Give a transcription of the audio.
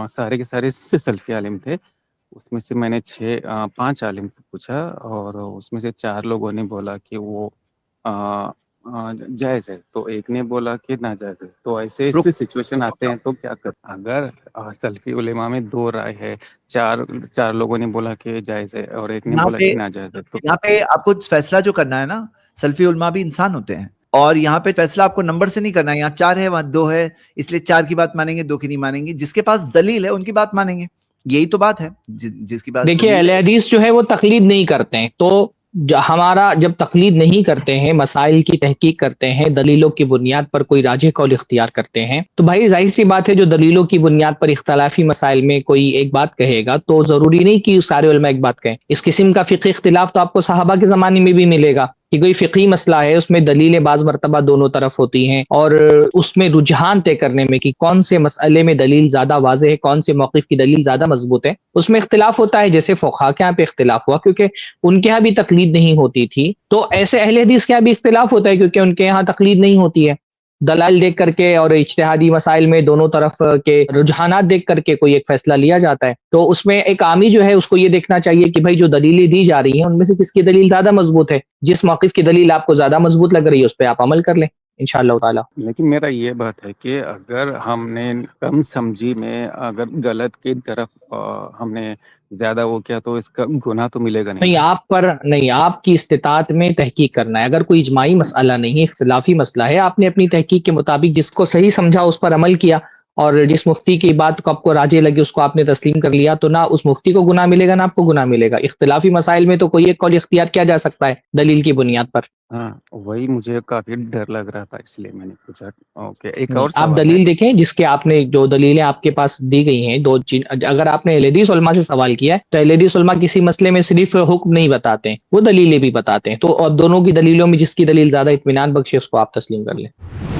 سارے کے سارے سلفی عالم تھے. اس میں سے میں نے 5 عالم کو پوچھا اور اس میں سے 4 لوگوں نے بولا کہ وہ جائز ہے، تو ایک نے بولا کہ ناجائز ہے. تو ایسے سچویشن آتے ہیں تو کیا کر؟ اگر سلفی علماء میں 2 رائے ہے، چار لوگوں نے بولا کہ جائز ہے اور ایک نے بولا کہ ناجائز ہے، تو یہاں پہ آپ کو فیصلہ جو کرنا ہے نا، سلفی علماء بھی انسان ہوتے ہیں، اور یہاں پہ فیصلہ آپ کو نمبر سے نہیں کرنا ہے. یہاں 4 ہے، وہاں 2 ہے، اس لیے 4 کی بات مانیں گے، 2 کی نہیں مانیں گے. جس کے پاس دلیل ہے ان کی بات مانیں گے. یہی تو بات ہے. جس کی پاس دیکھیے اہل حدیث جو ہے وہ تقلید نہیں کرتے ہیں، تو ہمارا جب تقلید نہیں کرتے ہیں، مسائل کی تحقیق کرتے ہیں، دلیلوں کی بنیاد پر کوئی راجح قول اختیار کرتے ہیں، تو بھائی ظاہر سی بات ہے جو دلیلوں کی بنیاد پر اختلافی مسائل میں کوئی ایک بات کہے گا تو ضروری نہیں کہ سارے علماء ایک بات کہیں. اس قسم کا فقہی اختلاف تو آپ کو صحابہ کے زمانے میں بھی ملے گا کہ کوئی فقہی مسئلہ ہے، اس میں دلیلیں بعض مرتبہ دونوں طرف ہوتی ہیں، اور اس میں رجحان طے کرنے میں کہ کون سے مسئلے میں دلیل زیادہ واضح ہے، کون سے موقف کی دلیل زیادہ مضبوط ہے، اس میں اختلاف ہوتا ہے. جیسے فقہا کے یہاں پہ اختلاف ہوا کیونکہ ان کے یہاں بھی تقلید نہیں ہوتی تھی، تو ایسے اہل حدیث کے یہاں بھی اختلاف ہوتا ہے کیونکہ ان کے یہاں تقلید نہیں ہوتی ہے. دلائل دیکھ کر کے اور اجتہادی مسائل میں دونوں طرف کے رجحانات دیکھ کر کے کوئی ایک فیصلہ لیا جاتا ہے. تو اس میں ایک عامی جو ہے اس کو یہ دیکھنا چاہیے کہ بھائی جو دلیلیں دی جا رہی ہیں ان میں سے کس کی دلیل زیادہ مضبوط ہے. جس موقف کی دلیل آپ کو زیادہ مضبوط لگ رہی ہے اس پہ آپ عمل کر لیں انشاءاللہ تعالی. لیکن میرا یہ بات ہے کہ اگر ہم نے کم سمجھی میں اگر غلط کی طرف ہم نے زیادہ وہ کیا تو اس کا گناہ تو ملے گا نہیں آپ پر نہیں، آپ کی استطاعت میں تحقیق کرنا ہے. اگر کوئی اجماعی مسئلہ نہیں ہے، اختلافی مسئلہ ہے، آپ نے اپنی تحقیق کے مطابق جس کو صحیح سمجھا اس پر عمل کیا اور جس مفتی کی بات کو آپ کو راجح لگی اس کو آپ نے تسلیم کر لیا، تو نہ اس مفتی کو گناہ ملے گا نہ آپ کو گناہ ملے گا. اختلافی مسائل میں تو کوئی ایک قول اختیار کیا جا سکتا ہے دلیل کی بنیاد پر. ہاں وہی مجھے کافی ڈر لگ رہا تھا اس لیے میں نے پوچھا. اوکے ایک اور آپ سوال ہے. دلیل دیکھیں جس کے آپ نے جو دلیلیں آپ کے پاس دی گئی ہیں اگر آپ نے اہل حدیث علماء سے سوال کیا ہے تو اہل حدیث علماء کسی مسئلے میں صرف حکم نہیں بتاتے ہیں، وہ دلیلیں بھی بتاتے ہیں. تو اب دونوں کی دلیلوں میں جس کی دلیل زیادہ اطمینان بخشے اس کو آپ تسلیم کر لیں.